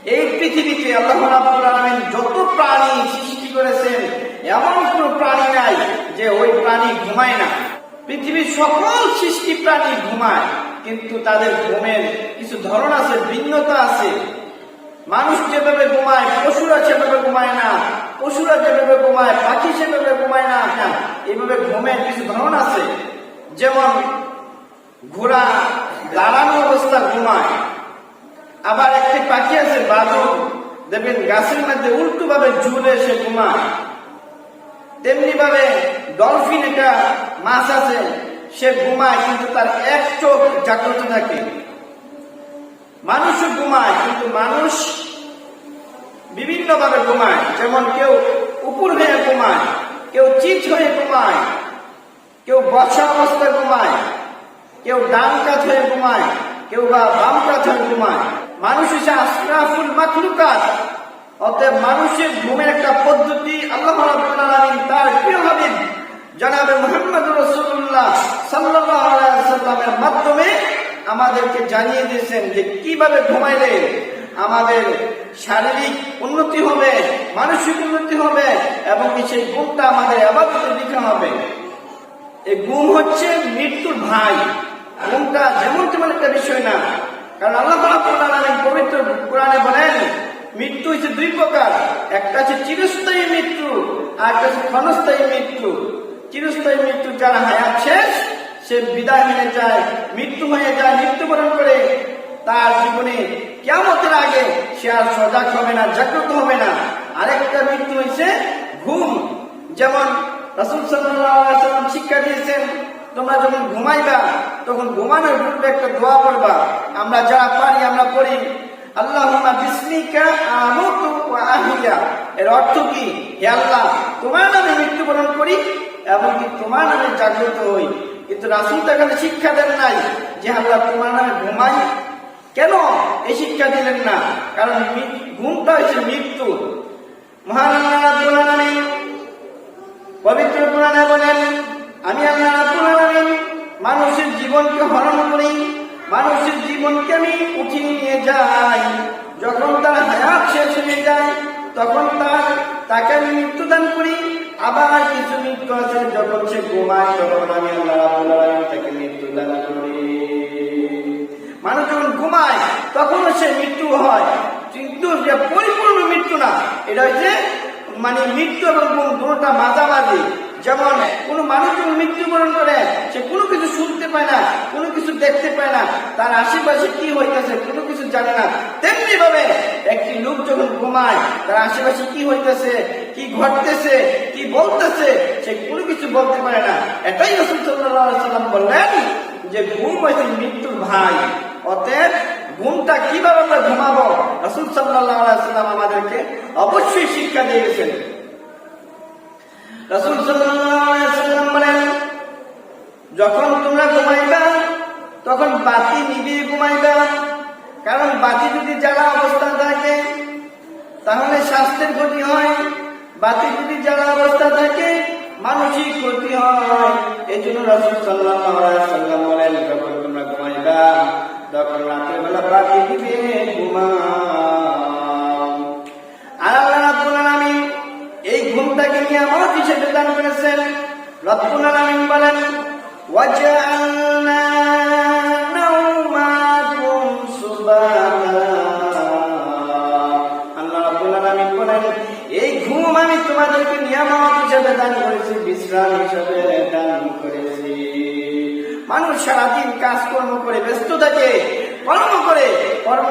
এই পৃথিবীতে আল্লাহ রাব্বুল আলামিন যত প্রাণী সৃষ্টি করেছেন, এমন কোন প্রাণী নাই যে ওই প্রাণী ঘুমায় না। পৃথিবীর সকল সৃষ্টি প্রাণী ঘুমায়, কিন্তু তাদের ঘুমের কিছু ধরন আছে, ভিন্নতা আছে। মানুষ যেভাবে ঘুমায়, পশুরা সেভাবে ঘুমায় না, পশুরা যেভাবে ঘুমায়, পাখি সেভাবে ঘুমায় না। এইভাবে ঘুমের কিছু ধরন আছে। যেমন ঘোড়া দাঁড়ানো অবস্থা ঘুমায়, আবার একটি পাখি আছে বাদুড়, দেখবেন গাছের মধ্যে উল্টো ভাবে ঝুলে সে ঘুমায়। তেমনি ভাবে ডলফিন, একটা মাছ আছে, সে ঘুমায় কিন্তু তার এক চোখ জাগ্রত থাকে। মানুষও ঘুমায়, কিন্তু মানুষ বিভিন্ন ভাবে ঘুমায়। যেমন কেউ উপর হয়ে ঘুমায়, কেউ চিত হয়ে ঘুমায়, কেউ বসা অবস্থায় ঘুমায়, কেউ ডান কাত হয়ে ঘুমায়, কেউ বা বাম কাত হয়ে ঘুমায়। মানুষ হচ্ছে আশরাফুল মাখলুকাত। অতএব মানুষের ঘুমের একটা পদ্ধতি আল্লাহ রাব্বুল আলামিন তার প্রিয় হাবিব জনাবে মুহাম্মদ রাসূলুল্লাহ সাল্লাল্লাহু আলাইহি ওয়াসাল্লামের মাধ্যমে আমাদেরকে জানিয়ে দিয়েছেন যে কিভাবে ঘুমাইলে আমাদের শারীরিক উন্নতি হবে, মানসিক উন্নতি হবে, এবং সেই ঘুমটা আমাদের ইবাদতের দিকে হবে। এই ঘুম হচ্ছে মৃত্যুর ভাই। ঘুমটা যেমন তেমন একটা বিষয় না, কারণ আল্লাহ রাব্বুল আলামিন পবিত্র কোরআনে বলেন মৃত্যু হচ্ছে দুই প্রকার, একটা হচ্ছে চিরস্থায়ী মৃত্যু, আর একটা হচ্ছে ক্ষণস্থায়ী মৃত্যু। চিরস্থায়ী মৃত্যু যার হায়াত শেষ, সে বিদায় হয়ে যায়, মৃত্যু হয়ে যায়, মৃত্যুবরণ করে। তার জীবনে কিয়ামতের আগে সে আর সজাগ হবে না, জাগ্রত হবে না। আরেকটা মৃত্যু হয়েছে ঘুম। যেমন রাসূল সাল্লাল্লাহু আলাইহি ওয়াসাল্লাম শিক্ষা দিয়েছেন, তোমরা যখন ঘুমাইবা তখন ঘুমানোর পূর্বে একটা দোয়া পড়বা। আমরা যারা পারি আমরা পড়ি, আল্লাহুম্মা বিসমিকা আমুতু ওয়া আহিয়া। এর অর্থ কি? হে আল্লাহ, তোমার নামে মৃত্যুবরণ করি এবং কি তোমার নামে জাগ্রত হই। কিন্তু রাসূল তাকে শিক্ষা দেন নাই যে আল্লাহ তোমার নামে ঘুমাই। কেন এই শিক্ষা দিলেন না? কারণ ঘুমটা হচ্ছে মৃত্যু। মহান আল্লাহ রাব্বুল আলামিন পবিত্র কোরআনে বলেন, আমি আল্লাহ রাব্বুল আলামিন মানুষের জীবনকে হরণ করি, মানুষের জীবনকে আমি উঠিয়ে নিয়ে যাই। যখন তার হায়াত শেষ হয়ে যায় তখন তাকে আমি মৃত্যুদান করি। আবার কিছু মৃত্যু আছে, যখন সে ঘুমায় তখন আমি আল্লাহ রাব্বুল আলামিন তাকে মৃত্যুদান করি। মানুষ যখন ঘুমায় তখনও সে মৃত্যু হয়, কিন্তু যে পরিপূর্ণ মৃত্যু না। এটা হচ্ছে মৃত্যু এবং ঘুম দুটোটা মাঝামাঝি। যেমন কোন মানুষ যখন মৃত্যুবরণ করে সে কোনো কিছু শুনতে পায় না, কোনো কিছু দেখতে পায় না, তার আশেপাশে কি হইতেছে কোনো কিছু জানে না। তেমনি ভাবে একটি লোক যখন ঘুমায় তার আশেপাশে কি হইতেছে, কি ঘটতেছে, কি বলতেছে, সে কোনো কিছু বলতে পারে না। এটাই রাসূল সাল্লাল্লাহু আলাইহি ওয়াসাল্লাম বললেন যে ঘুম হচ্ছে মৃত্যুর ভাই। অতএব ঘুমটা কিভাবে আমরা ঘুমাবো, রাসূল সাল্লাল্লাহু আলাইহি ওয়াসাল্লাম আমাদেরকে অবশ্যই শিক্ষা দিয়ে গেছেন। রাসূল সাল্লাল্লাহু আলাইহি ওয়াসাল্লাম বলেন, যখন তোমরা ঘুমাইবা তখন বাতি নিভিয়ে ঘুমাইবা। কারণ বাতি যদি জ্বালা অবস্থা থাকে তাহলে স্বাস্থ্যের ক্ষতি হয়, বাতি যদি জ্বালা অবস্থা থাকে মানসিক ক্ষতি হয়। এই জন্য রাসূল সাল্লাল্লাহু আলাইহি ওয়াসাল্লাম বলেন, যখন তোমরা ঘুমাইবা তখন রাতের বেলা বাতি নিভিয়ে ঘুমাও। আল্লাহ রাব্বুল আলামিন এই ঘুমটাকে নিয়ামত হিসেবে দান করেছেন। রব্বুল আলামিন বলেন, ওয়াজআলনা নাওমাকুম সুবাতা। আল্লাহ রাব্বুল আলামিন বলেন, এই ঘুম আমি তোমাদেরকে নিয়ামত হিসেবে দান করেছি, বিশ্রাম হিসেবে দান করেছি। মানুষ সারাদিন কাজকর্ম করে ব্যস্ত থাকে, কর্ম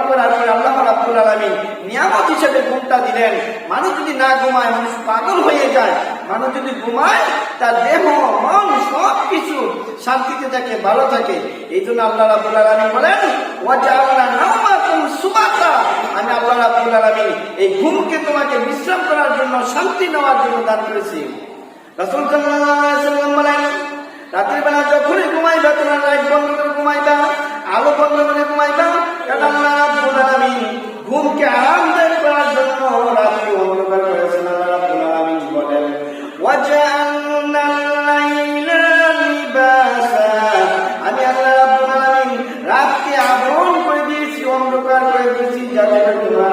করার পরে আল্লাহ রাব্বুল আলামিন নিয়ামত হিসেবে ঘুমটা দিলেন। মানুষ যদি না ঘুমায় মানুষ পাগল হয়ে যায়, মানুষ যদি ঘুমায় তার দেহ মন সবকিছু শান্তিতে থাকে, ভালো থাকে। এই জন্য আল্লাহ রাব্বুল আলামিন বলেন, ওয়াজআলনা নাওমাকুম সুবাতা। আমি আল্লাহ রাব্বুল আলামিন এই ঘুমকে তোমাকে বিশ্রাম করার জন্য, শান্তি নেওয়ার জন্য দান করেছি। রাসূল সাল্লাল্লাহু আলাইহি ওয়াসাল্লাম বলেন, রাতের বেলা যখনই ঘুমাইবা তোমরা লাইট বন্ধ করে ঘুমাইবা, আলো বন্ধ করে ঘুমাইবা। কারণ আল্লাহ রাব্বুল আলামিন ঘুমকে আরামদায়ক করার জন্য রাতকে অন্ধকার করেছেন। আল্লাহ রাব্বুল আলামিন বলেন, ওয়াজআলনাল লাইলা লিবাসা। আমি আল্লাহ রাব্বুল আলামিন রাতকে আবরণ করে দিয়েছি, অন্ধকার করে দিয়েছি, যাতে তোমরা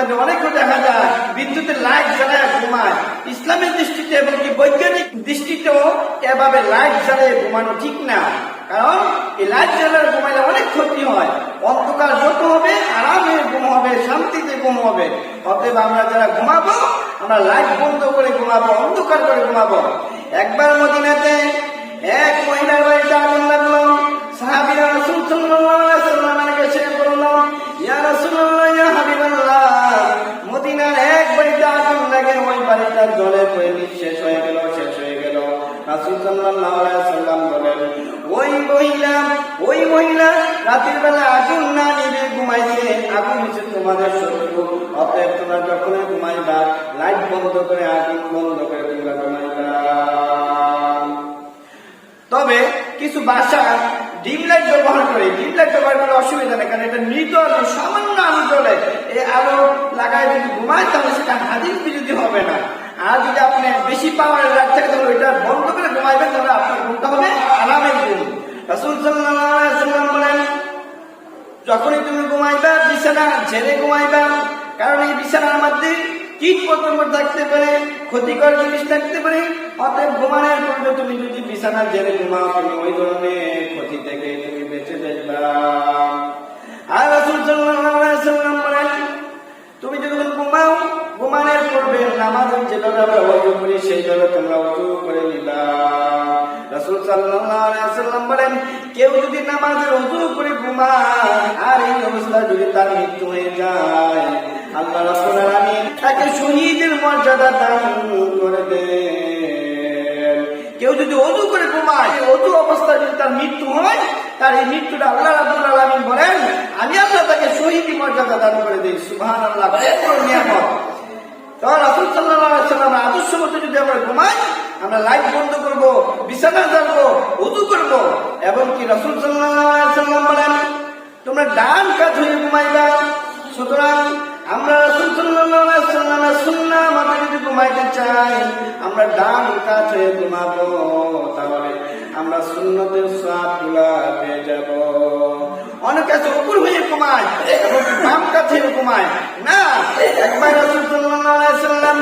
মাঝে অনেকেও দেখা যায় বিদ্যুতের লাইট জ্বালায় ঘুমায়। ইসলামের দৃষ্টিতে এবং কি বৈজ্ঞানিক দৃষ্টিতেও এভাবে লাইট জ্বালিয়ে ঘুমানো ঠিক না, কারণ এই লাইট জ্বালায় ঘুমাইলে অনেক ক্ষতি হয়। অন্ধকার যত হবে আরামে ঘুম হবে, শান্তিতে ঘুম হবে। অতএব আমরা যারা ঘুমাবো আমরা লাইট বন্ধ করে ঘুমাবো, অন্ধকার করে ঘুমাবো। একবার মদিনাতে এক মহিলার বাড়িতে আগুন লাগলো। সাহাবীরা রাসূল সাল্লাল্লাহু আলাইহি ওয়াসাল্লামের কাছে বলল, ইয়া রাসূলুল্লাহ, ইয়া হাবিবাল্লাহ, মদিনার এক বাড়িতে আগুন লাগে, ওই বাড়িটা জ্বলে পুড়ে নিঃশেষ হয়ে গেল, শেষ হয়ে গেল। রাসূল সাল্লাল্লাহু আলাইহি ওয়াসাল্লাম বলেন, ওই মহিলা রাতের বেলা আগুন না নিভে ঘুমাইছে, আগুন হচ্ছে তোমাদের শত্রু। অতএব তোমরা যখন ঘুমাইবা লাইট বন্ধ করে, আগুন বন্ধ করে তোমরা ঘুমাইবা। তবে কিছু বাসা ডিম লাইট ব্যবহার করে, ডিম লাইট ব্যবহার করে অসুবিধা নেই, কারণ এটা মৃত আলো, সামান্য আলো জ্বলে। এই আলো লাগায় যদি ঘুমায় তাহলে সেটা হাদিস বিরোধী হবে না। আর যদি আপনি বেশি পাওয়ারের লাইট থাকে তাহলে ওইটা বন্ধ করে ঘুমাইবেন, তাহলে আপনার ঘুমটা হবে আরামের ঘুম। রাসূল সাল্লাল্লাহু আলাইহি ওয়াসাল্লাম বলেন, যখনই তুমি ঘুমাইবা বিছানা ঝেড়ে ঘুমাইবা, কারণ এই বিছানার মধ্যে কীট পতঙ্গ থাকতে পারে, ক্ষতিকর জিনিস থাকতে পারে। অতএব ঘুমানোর পূর্বে তুমি যদি বিছানা ঝেড়ে ঘুমাও, তুমি ওই ধরনের ক্ষতি থেকে তুমি বেঁচে থাকবা। আর রাসূল সাল্লাল্লাহু আলাইহি ওয়াসাল্লাম বলেন, তুমি যখন ঘুমাও ঘুমানোর পূর্বে নামাজের যেভাবে আমরা ওযু করি সেইভাবে তোমরা ওযু করে নিবা। রাসূল সাল্লাল্লাহু আলাইহি ওয়াসাল্লাম বলেন, কেউ যদি নামাজের ওযু করে ঘুমায় আর এই অবস্থায় যদি তার মৃত্যু হয়ে যায়, আল্লাহ রাব্বুল আলামিন তাকে শহীদের মর্যাদা দান করে দেন। কেউ যদি ওযু করে ঘুমায়, ওযু অবস্থায় যদি তার মৃত্যু হয়, তার এই মৃত্যুটা আল্লাহ রাব্বুল আলামিন বলেন আমি আল্লাহ তাকে শহীদি মর্যাদা দান করে দিই। সুবহানাল্লাহ, কত নিয়ামত। তো রাসূল সাল্লাল্লাহু আলাইহি ওয়াসাল্লামের আদর্শ মতো যদি আমরা ঘুমাই, আমরা লাইট বন্ধ করব, বিছানা জ্বালবো, ওযু করব। এবং কি রাসূল সাল্লাল্লাহু আলাইহি ওয়াসাল্লাম বলেন, তোমরা ডান কাত হয়ে ঘুমাইবা। সুতরাং আমরা রাসূল সাল্লাল্লাহু আলাইহি ওয়াসাল্লামের সুন্নাহ মতে যদি ঘুমাইতে চাই, আমরা ডান কাত হয়ে ঘুমাবো, তাহলে আমরা সুন্নতের সওয়াবগুলো পেয়ে যাব। অনেকে আছে উপর হয়ে ঘুমায় এবং বাম কাত হয়ে ঘুমায় না। একবার রাসূল সাল্লাল্লাহু আলাইহি ওয়াসাল্লাম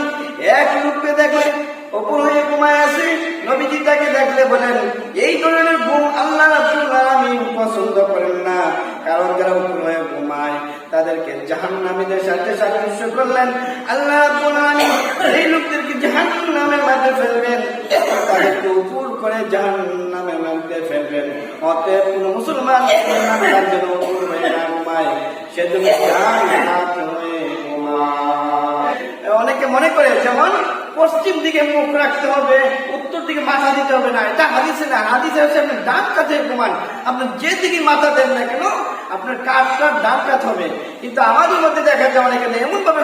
এক লোককে দেখলেন উপর হয়ে ঘুমায় আছে। নবীজি তাকে দেখলে বলেন, এই ধরনের ঘুম আল্লাহ রাব্বুল আলামিন পছন্দ করেন না, কারণ যারা উপর হয়ে ঘুমায় তাদেরকে জাহান্নামীদের সাথে সাদৃশ্য করলেন। আল্লাহ রাব্বুল আলামিন এই লোকদেরকে জাহান্নামের মধ্যে ফেলবেন, তাদেরকে উপর করে জাহান্নামের মধ্যে ফেলবেন। অতএব কোন মুসলমান যেন উপর হয়ে না ঘুমায়, সেজন্য ডান কাত হয়ে ঘুমায়। অনেকে মনে করে যেমন পশ্চিম দিকে মুখ রাখতে হবে, উত্তর দিকে মাথা দিতে হবে না, এটা হাদিসে না। হাদিসে হচ্ছে আপনি ডান কাতে ঘুমান, আপনি যে দিকে মাথা দেন না কেন আপনার কাঠটা ডান কাত হবে। কিন্তু আমাদের মধ্যে দেখা যায় অনেকে এমন ভাবে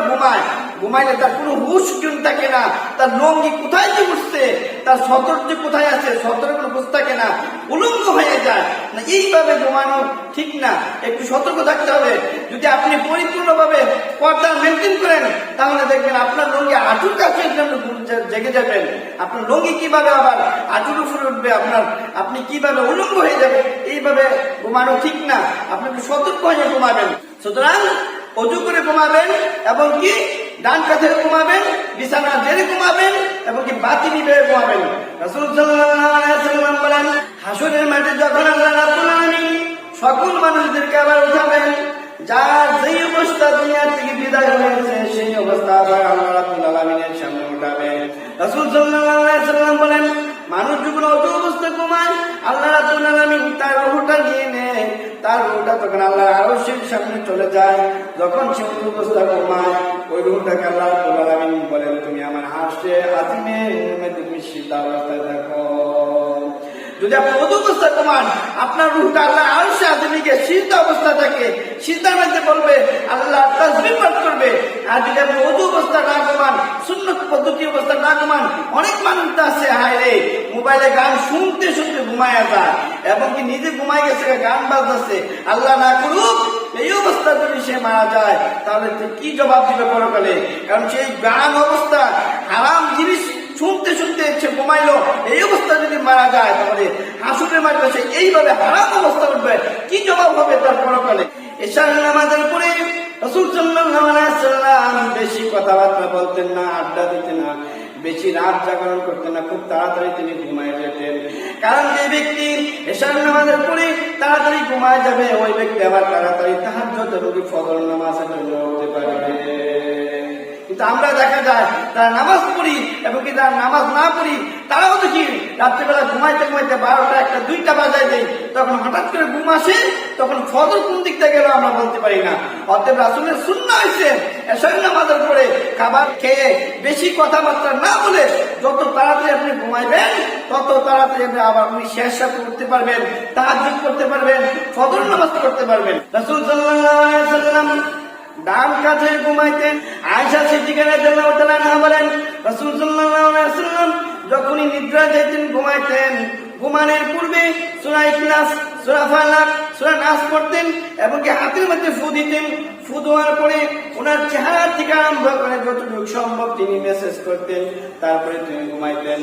ঘুমাইলে তার কোনো হুশ জ্ঞান থাকে না, তার লঙ্গি কোথায় যে উঠছে, তার সতর যে কোথায় আছে সতরের কোনো বুঝ থাকে না, উলঙ্গ হয়ে যায় না। এইভাবে ঘুমানো ঠিক না, একটু সতর্ক থাকতে হবে। যদি আপনি পরিপূর্ণভাবে পর্দা মেনটেন করেন তাহলে দেখবেন আপনার লঙ্গি হাঁটুর কাছে জেগে যাবেন। আপনার লঙ্গি কিভাবে আবার হাঁটুর উপরে উঠবে, আপনি কিভাবে উলঙ্গ হয়ে যাবে। এইভাবে ঘুমানো ঠিক না, আপনি একটু সতর্ক হয়ে ঘুমাবেন। সুতরাং ওযু করে ঘুমাবেন এবং কি ডান কাতে ঘুমাবেন, বিছানা ঝেড়ে ঘুমাবেন এবং কি বাতি নিভে ঘুমাবেন। রাসূল সাল্লাল্লাহু আলাইহি ওয়াসাল্লাম বলেন, হাসরের মাঠে যখন আল্লাহ রাব্বুল আলামিন সকল মানুষদেরকে আবার উঠাবেন, যার যেই অবস্থা দুনিয়া থেকে বিদায় হয়েছে সেই অবস্থা আবার আল্লাহ রাব্বুল আলামিনের সামনে উঠাবেন। রাসূল সাল্লাল্লাহু আলাইহি ওয়াসাল্লাম বলেন, মানুষ যখন অত অবস্থা ঘুমায় আল্লাহ রাব্বুল আলামিন তার রূহটা নিয়ে নেয়, তার রূহটা তখন আল্লাহর আরশের সামনে চলে যায়। যখন সে অবস্থা ঘুমায় ওই রূহটাকে আল্লাহ রাব্বুল আলামিন বলেন, তুমি আমার আরশে আজিমের মধ্যে তুমি সিজদা অবস্থায় থাকো। যদি আপনি ওযু অবস্থা ঘুমান, আপনার রূহটা আল্লাহ আরশে আজিমে গিয়ে সিজদা অবস্থা থাকে, সিজদার মধ্যে বলবে, আল্লাহ তাসবিহ পাঠ করবে। আর যদি আপনি ওযু অবস্থা না ঘুমান, সুন্নত পদ্ধতি অবস্থা না ঘুমান, অনেক মানুষ তো আছে হায় রে মোবাইলে গান শুনতে শুনতে ঘুমায় যায় এবং কি নিজে ঘুমায় গেছে, গান বাজতেছে। আল্লাহ না করুক এই অবস্থা যদি সে মারা যায় তাহলে কি জবাব দিবে পরকালে? কারণ সেই গান অবস্থা হারাম জিনিস শুনতে শুনতে সে ঘুমাইলো, এই অবস্থা যদি মারা যায় তাহলে হাসুরের মাঝে সে এইভাবে হারাম অবস্থা উঠবে, কি জবাব হবে তার পরকালে? এশার নামাজের পরে রাসূল রাসূল সাল্লাল্লাহু আলাইহি ওয়াসাল্লাম বেশি কথাবার্তা বলতেন না, আড্ডা দিতেন না, বেশি রাত জাগরণ করতেন না, খুব তাড়াতাড়ি তিনি ঘুমায় যেতেন। কারণ যে ব্যক্তি এশার নামাজের পরে তাড়াতাড়ি ঘুমায় যাবে, ওই ব্যক্তি আবার তাড়াতাড়ি তাহাজ্জুদ এবং ফজর নামাজের জন্য উঠতে পারবে। কিন্তু আমরা দেখা যায় তারা নামাজ পড়ি এবং কি তারা নামাজ না পড়ি, তারাও দেখি রাত্রিবেলা ঘুমাইতে ঘুমাইতে 12টা 1টা 2টা বাজায় দেয়, তখন হঠাৎ করে ঘুম আসে, তখন ফজর কোন দিক থেকে গেল আমরা বলতে পারি না। অতএব রাসূলের সুন্নাহ হয়েছে এশার নামাজের পরে খাবার খেয়ে বেশি কথাবার্তা না বলে যত তাড়াতাড়ি আপনি ঘুমাইবেন তত তাড়াতাড়ি আপনি আবার আপনি শেষ করতে পারবেন, তাহাজ্জুদ করতে পারবেন, ফজর নামাজ পড়তে পারবেন। রাসূল সাল্লাল্লাহু আলাইহি ওয়াসাল্লাম ডান কাঁধে ঘুমাইতেন। আয়েশা সিদ্দিকা রাদিয়াল্লাহু তাআলা আনহা বলেন, রাসূল সাল্লাল্লাহু আলাইহি ওয়াসাল্লাম যখনই নিদ্রা যাইতেন ঘুমাইতেন, ঘুমানোর পূর্বে সূরা ইখলাস, সূরা ফালাক, সূরা নাস পড়তেন এবং কি হাতের মধ্যে ফু দিতেন। ফু দেওয়ার পরে ওনার চেহারা থেকে আরম্ভ করে যতটুকু সম্ভব তিনি মেসেজ করতেন, তারপরে তিনি ঘুমাইতেন।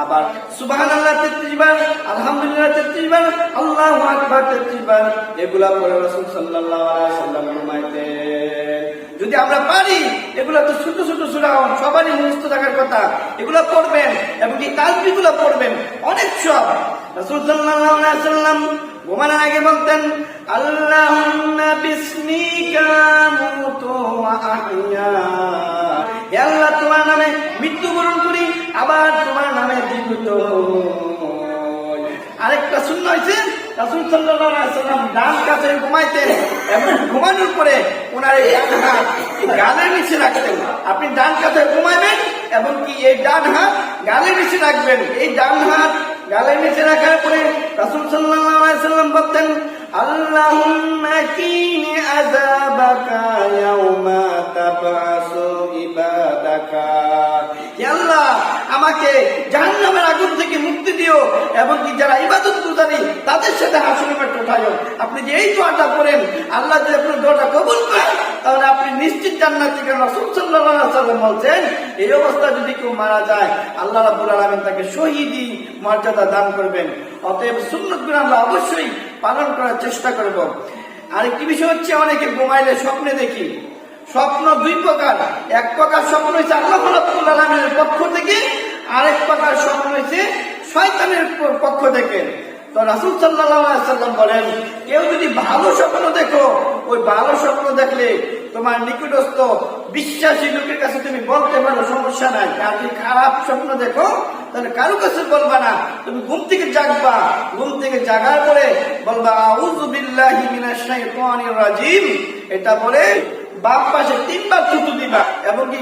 আবার সুবহানাল্লাহ 33 বার, আলহামদুলিল্লাহ 33 বার, আল্লাহু আকবার 33 বার, এগুলা পড়ে রাসূল সাল্লাল্লাহু আলাইহি ওয়াসাল্লাম ঘুমাইতেন। যদি আমরা পারি, এগুলো তো ছোট ছোট সূরা, সবারই মুখস্থ থাকার কথা, এগুলো পড়বেন এবং এই তাসবিহগুলো পড়বেন, অনেক সব। রাসূল সাল্লাল্লাহু আলাইহি ওয়াসাল্লাম ঘুমানোর আগে বলতেন, আল্লাহুম্মা বিসমিকা আমুতু ওয়া আহইয়া, হে আল্লাহ তোমার নামে মৃত্যুবরণ করি, আবার তোমার নামে জীবিত হই। আরেকটা সুন্নাহ হয়েছে রাসূল সাল্লাল্লাহু আলাইহি ওয়াসাল্লাম ডান কাঁধে ঘুমাইতেন এবং ঘুমানোর পরে ওনার এই ডান হাত গালের নিচে রাখতেন। আপনি ডান কাঁধে ঘুমাবেন এবং কি এই ডান হাত গালের নিচে রাখবেন। এই ডান হাত গালের নিচে রাখার পরে রাসূল সাল্লাল্লাহু আলাইহি ওয়াসাল্লাম বলতেন, আল্লাহুম্মা কিনি আযাবাকা ইয়াউমা তাবআসু ইবাদাকা, হে আল্লাহ আমাকে জাহান্নামের আগুন থেকে মুক্তি দিও এবং কি যারা ইবাদত গুজারি তাদের সাথে হাসরের মাঠে উঠাইও। আপনি যে এই দোয়াটা করেন, আল্লাহ যদি আপনার দোয়াটা কবুল করেন, তাহলে আপনি নিশ্চিত জান্নাতি। কারণ রাসূল সাল্লাল্লাহু আলাইহি ওয়াসাল্লাম বলছেন, এই অবস্থা যদি কেউ মারা যায়, আল্লাহ রাব্বুল আলামিন তাকে শহীদি মর্যাদা দান করবেন। অতএব সুন্নাতগুলো আমরা অবশ্যই পালন করার চেষ্টা করব। আরেকটি বিষয় হচ্ছে, অনেকে ঘুমাইলে স্বপ্নে দেখি। স্বপ্ন দুই প্রকার, এক প্রকার স্বপ্ন হয়েছে আল্লাহ রাব্বুল আলামিনের পক্ষ থেকে, আরেক প্রকার স্বপ্ন হয়েছে শয়তানের পক্ষ থেকে। তো রাসূল সাল্লাল্লাহু আলাইহি ওয়াসাল্লাম বলেন, কেউ যদি ভালো স্বপ্ন দেখো, ওই ভালো স্বপ্ন দেখলে তোমার নিকটস্থ বিশ্বাসী লোকের কাছে তুমি বলতে পারো, সমস্যা নাই। আর যদি খারাপ স্বপ্ন দেখো, তাহলে কারো কাছে বলবা না, তুমি ঘুম থেকে জাগবা, ঘুম থেকে জাগার পরে বলবা আউযু বিল্লাহি মিনাশ শাইতানির রাজিম, এটা বলে বাম পাশে 3 বার থুতু দিবা এবং কি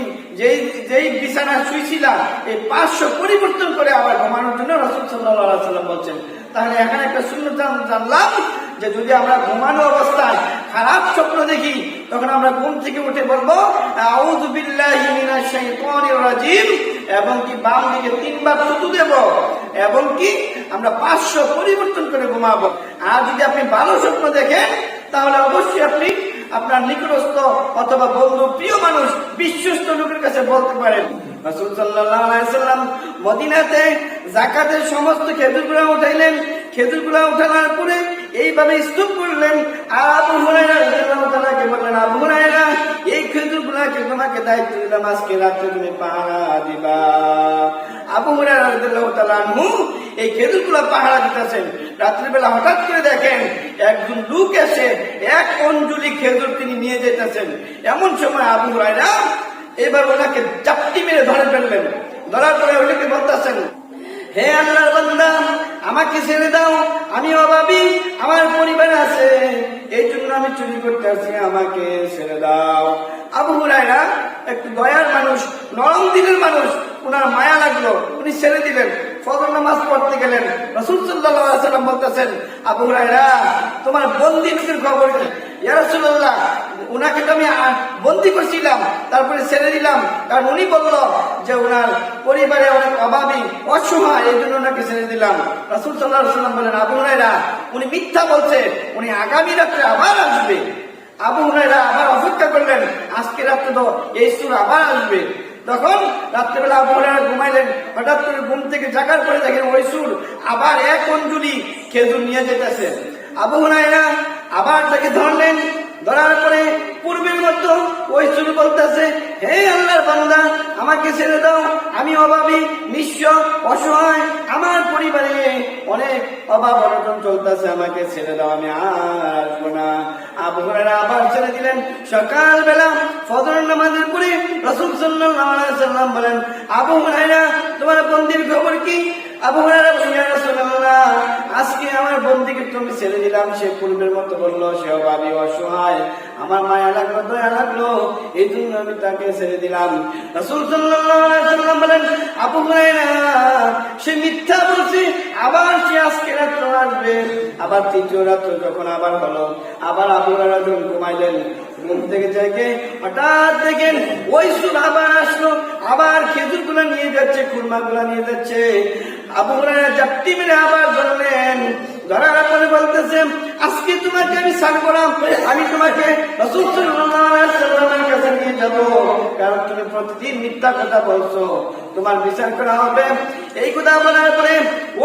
যেই বিছানা শুইছিলা এই 500 পরিবর্তন করে আবার ঘুমানোর জন্য রাসূল সাল্লাল্লাহু আলাইহি ওয়াসাল্লাম বলছেন। তাহলে এখানে একটা সুন্নাত জানলাম যে যদি আমরা ঘুমানো অবস্থায় খারাপ স্বপ্ন দেখি, তখন আমরা ঘুম থেকে উঠে বলবো আউযু বিল্লাহি মিনাশ শাইতানির রাজিম এবং কি বাম দিকে 3 বার থুতু দেব এবং কি আমরা 500 পরিবর্তন করে ঘুমাবো। আর যদি আপনি ভালো স্বপ্ন দেখেন, তাহলে অবশ্যই আপনি আপনার নিকটস্থ অথবা বন্ধু, প্রিয় মানুষ, বিশ্বস্ত লোকের কাছে বলতে পারেন। রাসূল সাল্লাল্লাহু আলাইহি ওয়াসাল্লাম মদিনাতে যাকাতের সমস্ত খেজুরগুলো উঠাইলেন। খেজুরগুলো উঠানোর পরে এইভাবে স্তূপ করলেন। আবু হুরায়রা রাদিয়াল্লাহু তাআলাকে বললেন, আবু হুরায়রা, এই খেজুরগুলোকে তোমাকে দায়িত্ব দিলাম, আজকে রাতে তুমি পাহারা দিবা। আবু হুরায়রা রাদিয়াল্লাহু তাআলা আনহু এই খেজুরগুলো পাহারা দিতেছেন। রাত্রিবেলা হঠাৎ করে দেখেন একজন লোক এসে 1 অঞ্জলি খেজুর তিনি নিয়ে যেতেছেন। এমন সময় আবু হুরায়রা এবার ওনাকে চাপটি মেরে ধরে ফেললেন। ধরার পরে ওনাকে বলতেছেন, হে আল্লাহর বান্দা, আমাকে ছেড়ে দাও, আমি অভাবী, আমার পরিবার আছে, এই জন্য আমি চুরি করতে আসছি, আমাকে ছেড়ে দাও। আবু হুরায়রা একটু দয়ার মানুষ, নরম দিলের মানুষ, ওনার মায়া লাগলো, উনি ছেড়ে দিলেন। ফজর নামাজ পড়তে গেলেন। রাসূল সাল্লাল্লাহু আলাইহি ওয়াসাল্লাম বলতেছেন, আবু হুরায়রা, তোমার বন্দী লোকের খবর কি? ইয়া রাসূলুল্লাহ, উনাকে তো আমি বন্দী করছিলাম, তারপরে ছেড়ে দিলাম, কারণ উনি বলল যে ওনার পরিবারে অনেক অভাবী, অসহায়, এই জন্য ওনাকে ছেড়ে দিলাম। রাসূল সাল্লাল্লাহু আলাইহি ওয়াসাল্লাম বলেন, আবু হুরায়রা, উনি মিথ্যা বলছে, উনি আগামী রাত্রে আবার আসবে। আবু হুরায়রা আবার অপেক্ষা করলেন, আজকে রাত্রে তো এই সুর আবার আসবে। তখন রাত্রেবেলা আবু হুরায়রা ঘুমাইলেন। হঠাৎ করে ঘুম থেকে জাগার পরে দেখেন ওই সুর আবার 1 অঞ্জলি খেজুর নিয়ে যেতেছে। আবু হুরায়রা আবার তাকে ধরলেন। ধরার পরে পূর্বের মতো তো ওই সুর বলতেছে, হে আল্লাহর বান্দা, আমাকে ছেড়ে দাও, আমি অভাবী, নিঃস্ব, অসহায়, আমার পরিবারে অনেক অভাব অনটন চলতেছে, আমাকে ছেড়ে দাও, আমি আর আসবো না। আবু হুরায়রা আবার ছেড়ে দিলেন। সকালবেলা ফজর নামাজের পরে রাসূল সাল্লাল্লাহু আলাইহি ওয়াসাল্লাম বলেন, আবু হুরায়রা, তোমার বন্দির খবর কি? আবু হুরায়রা বললেন, ইয়া রাসূলুল্লাহ, আজকে আমার বন্দিকে তুমি ছেড়ে দিলাম, সে পূর্বের মতো বললো, সে অভাবী, অসহায়, আমার মায়া লাগলো, দয়া লাগলো, এই জন্য আমি তাকে ছেড়ে দিলাম। রাসূল সাল্লাল্লাহু আলাইহি ওয়াসাল্লাম বলেন, আবু হুরায়রা, সে মিথ্যা বলছে, আবার সে আজকে রাত্রে আসবে। আবার তৃতীয় রাত্র যখন আবার হলো, আবার আবু হুরায়রা যখন ঘুমাইলেন, ঘুম থেকে জেগে হঠাৎ দেখেন ওই সুর আবার আসলো, আবার খেজুর গুলা নিয়ে যাচ্ছে, খুরমা গুলা নিয়ে যাচ্ছে। আবু হুরায়রা জাপটি মেরে আবার ধরলেন, ধরার পরে বলতেছে, আজকে তোমাকে আমি ছাড়বো না, আমি তোমাকে রাসূল সাল্লাল্লাহু আলাইহি ওয়াসাল্লামের কাছে নিয়ে যাব, কারণ তুমি প্রতিদিন মিথ্যা কথা বলছো, তোমার বিচার করা হবে। এই কথা বলার পরে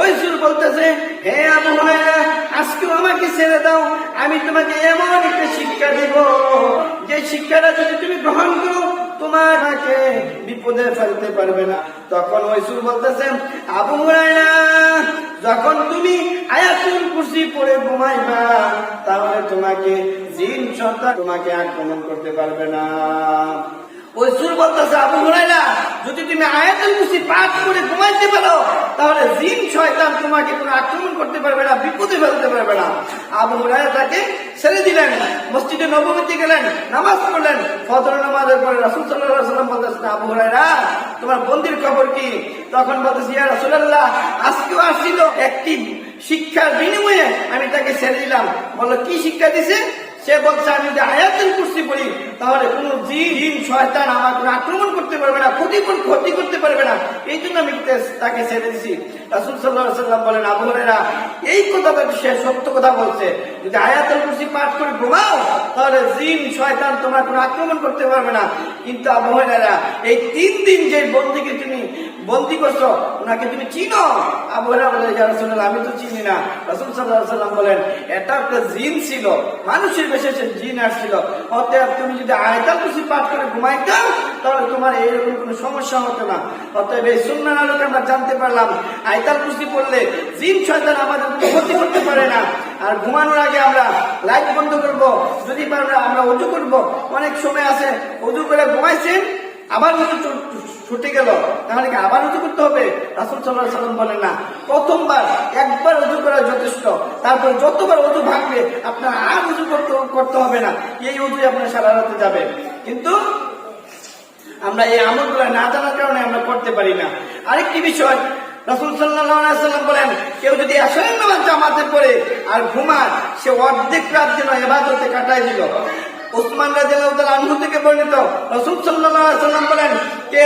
ওই সুর বলতেছে, হে আবু হুরায়রা, আজকেও আমাকে ছেড়ে দাও, আমি তোমাকে এমন একটা শিক্ষা দিব, যে শিক্ষাটা যদি তুমি গ্রহণ করো, তোমাকে বিপদে ফেলতে পারবে না। তখন ওই সুর বলতেছে, আবু হুরায়রা, যখন তুমি আয়াতুল কুরসি পড়ে ঘুমাইবা, তাহলে তোমাকে জিন শয়তান তোমাকে আক্রমণ করতে পারবে না। ওই সুর বলতেছে, আবু হুরায়রা, যদি তুমি আয়াতুল কুরসি পাঠ করে ঘুমাইতে পারো, তাহলে জিন শয়তান তোমাকে কোনো আক্রমণ করতে পারবে না, বিপদে ফেলতে পারবে না। আবু হুরায়রা তাকে ছেড়ে দিলেন, মসজিদে নববীতে গেলেন, নামাজ পড়লেন। ফজর নামাজের পরে রাসূল সাল্লাল্লাহু আলাইহি ওয়াসাল্লাম বলতেছেন, আবু হুরায়রা, তোমার বন্দির খবর কি? তখন বলতেছে, ইয়া রাসূলুল্লাহ, আজকেও আসছিল, একটি শিক্ষার বিনিময়ে আমি তাকে ছেড়ে দিলাম। বললো, কি শিক্ষা দিছে? সে বলছে, আমি যদি আয়াতুল কুরসি পড়ি, তাহলে কোন জিন শয়তান আমাকে আক্রমণ করতে পারবে না, ক্ষতি করতে পারবে না, এই জন্য আমি তাকে ছেড়ে দিছি। রাসূল সাল্লাল্লাহু আলাইহি ওয়াসাল্লাম বলেন, আবু হুরায়রা, এই কথাটা সে সত্য কথা বলছে, যদি আয়াতুল কুরসি পাঠ করে ঘুমাও, তাহলে জিন শয়তান তোমার কোনো আক্রমণ করতে পারবে না। কিন্তু আবু হুরায়রা, এই 3 দিন যে বন্দীকে তুমি বন্দী করছো, ওনাকে তুমি চিনো? আবু হুরায়রা বলে, ইয়া রাসূলুল্লাহ, আমি তো চিনি না। রাসূল সাল্লাল্লাহু আলাইহি ওয়াসাল্লাম বলেন, এটা একটা জিন ছিল, মানুষের বেশে জিন আসছিল, অতএব তুমি যদি আয়াতুল কুরসি পাঠ করে ঘুমাইতাম, তাহলে তোমার এইরকম কোনো সমস্যা হতো না। অতএব এই সুন্নাহর আলোকে আমরা জানতে পারলাম, আয়াতুল কুরসি পড়লে জিন শয়তান আমাদের ক্ষতি করতে পারে না। আর ঘুমানোর আগে আমরা লাইট বন্ধ করব, যদি আমরা ওযু করব। অনেক সময় আছে ওযু করে ঘুমাইছেন, আবার ছুটে গেল, তাহলে কি আবার উযু করতে হবে? রাসূল সাল্লাল্লাহু আলাইহি ওয়াসাল্লাম বলেন, না, প্রথমবার একবার উযু করা যথেষ্ট, তারপর যতবার উযু ভাঙবে আপনার আর উযু করতে হবে না, এই উযুই আপনার সারা রাতে যাবে। কিন্তু আমরা এই আমলগুলো না জানার কারণে আমরা করতে পারি না। আরেকটি বিষয়, রাসূল সাল্লাল্লাহু আলাইহি ওয়াসাল্লাম বলেন, কেউ যদি এশারের নামাজ জামাতে পড়ে আর ঘুমায়, সে অর্ধেক রাত যেন ইবাদতে কাটায় দিল। উসমান রাদিয়াল্লাহু তাআলা আনহু থেকে বর্ণিত, রাসূল সাল্লাল্লাহু আলাইহি ওয়াসাল্লাম বলেন, কে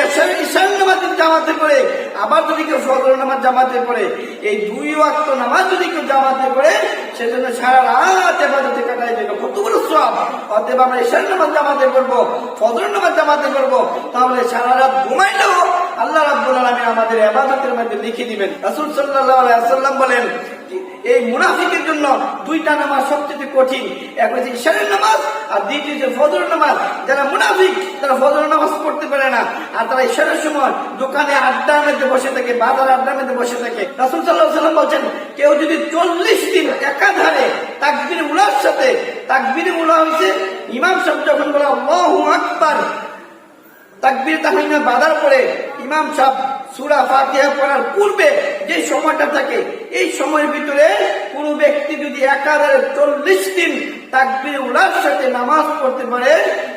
ইশার নামাজ জামাতে পড়ে, আবার যদি কেউ ফজর নামাজ জামাতে পড়ে, এই 2 ওয়াক্ত নামাজ যদি কেউ জামাতে পড়ে, সেজন্য সারা রাত ইবাদতে কাটায় দিল, কত বড় সওয়াব। অতএব আমরা ইশার নামাজ জামাতে পড়ব, ফজর নামাজ জামাতে পড়ব, তাহলে সারা রাত ঘুমাইলেও আল্লাহ রাব্বুল আলামিন আমাদের ইবাদতের মধ্যে লিখে দিবেন। রাসূল সাল্লাল্লাহু আলাইহি ওয়াসাল্লাম বলেন, এই মুনাফিকের জন্য 2টা নামাজ সবচেয়ে কঠিন, এক হচ্ছে ইশারের নামাজ, আর দ্বিতীয় হচ্ছে ফজর নামাজ। যারা মুনাফিক, তারা ফজর নামাজ পড়তে পারে না, আর তারা ইশারের সময় দোকানে আড্ডার মধ্যে বসে থাকে, বাজার আড্ডার মধ্যে বসে থাকে। রাসূল সাল্লাল্লাহু আলাইহি ওয়াসাল্লাম বলেন, কেউ যদি 40 দিন একাধারে তাকবীরে উলার সাথে, তাকবীরে উলা হইছে ইমাম সাহেব যখন বলে আল্লাহু আকবার, তাকবীর তাহমিনা বাঁধার পরে ইমাম সাহেব সূরা ফাতিহা পড়ার পূর্বে যে সময়টা থাকে, এই সময়ের ভিতরে কোন ব্যক্তি যদি একাধারে 40 দিন তাকবীর উলার সাথে নামাজ পড়তে পারে,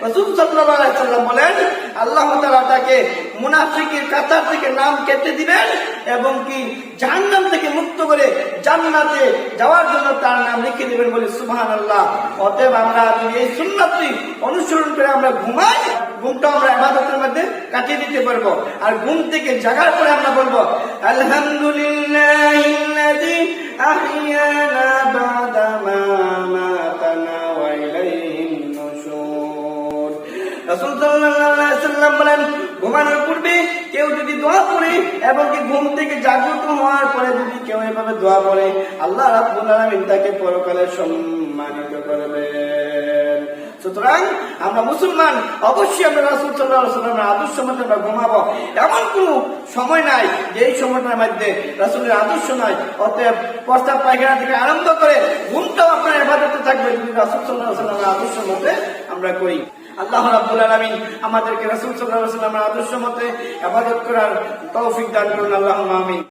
রাসূল সাল্লাল্লাহু আলাইহি ওয়াসাল্লাম বলেন, আল্লাহ তাআলা তাকে মুনাফিকের কাতার থেকে নাম কেটে দিবেন এবং কি জাহান্নাম থেকে মুক্ত করে জান্নাতে যাওয়ার জন্য তার নাম লিখে দিবেন, বলে সুবহানাল্লাহ। অতএব আমরা যদি এই সুন্নাতটি অনুসরণ করে আমরা ঘুমাই, ঘুমটা আমরা ইবাদতের মধ্যে কাটিয়ে দিতে পারবো। আর ঘুম থেকে জাগার পরে আমরা বলবো, আলহামদুলিল্লাহিল্লাযী আহইয়ানা বা'দা মা মাতানা ওয়া ইলাইহিন নুশুর। রাসূল সাল্লাল্লাহু আলাইহি ওয়াসাল্লাম বলেন, ঘুমানোর পূর্বে কেউ যদি দোয়া পড়ে এবং কি ঘুম থেকে জাগ্রত হওয়ার পরে যদি কেউ এভাবে দোয়া পড়ে, আল্লাহ রাব্বুল আলামিন তাকে পরকালে সম্মানিত করবেন। সুতরাং আমরা মুসলমান, অবশ্যই আমরা রাসূল সাল্লাল্লাহু আলাইহি ওয়াসাল্লামের আদর্শ মতে আমরা ঘুমাবো। এমন কোন সময় নাই যে এই সময়টার মধ্যে রাসূলের আদর্শ নয়। অতএব প্রস্তাব পায়খানা থেকে আরম্ভ করে ঘুমটাও আপনার ইবাদতে থাকবে যদি রাসূল সাল্লাল্লাহু আলাইহি ওয়াসাল্লামের আদর্শ মতে আমরা করি। আল্লাহ রাব্বুল আলামিন আমাদেরকে রাসূল সাল্লাল্লাহু আলাইহি ওয়াসাল্লামের আদর্শ মতে ইবাদত করার তৌফিক দান করুন। আল্লাহুম্মা আমিন।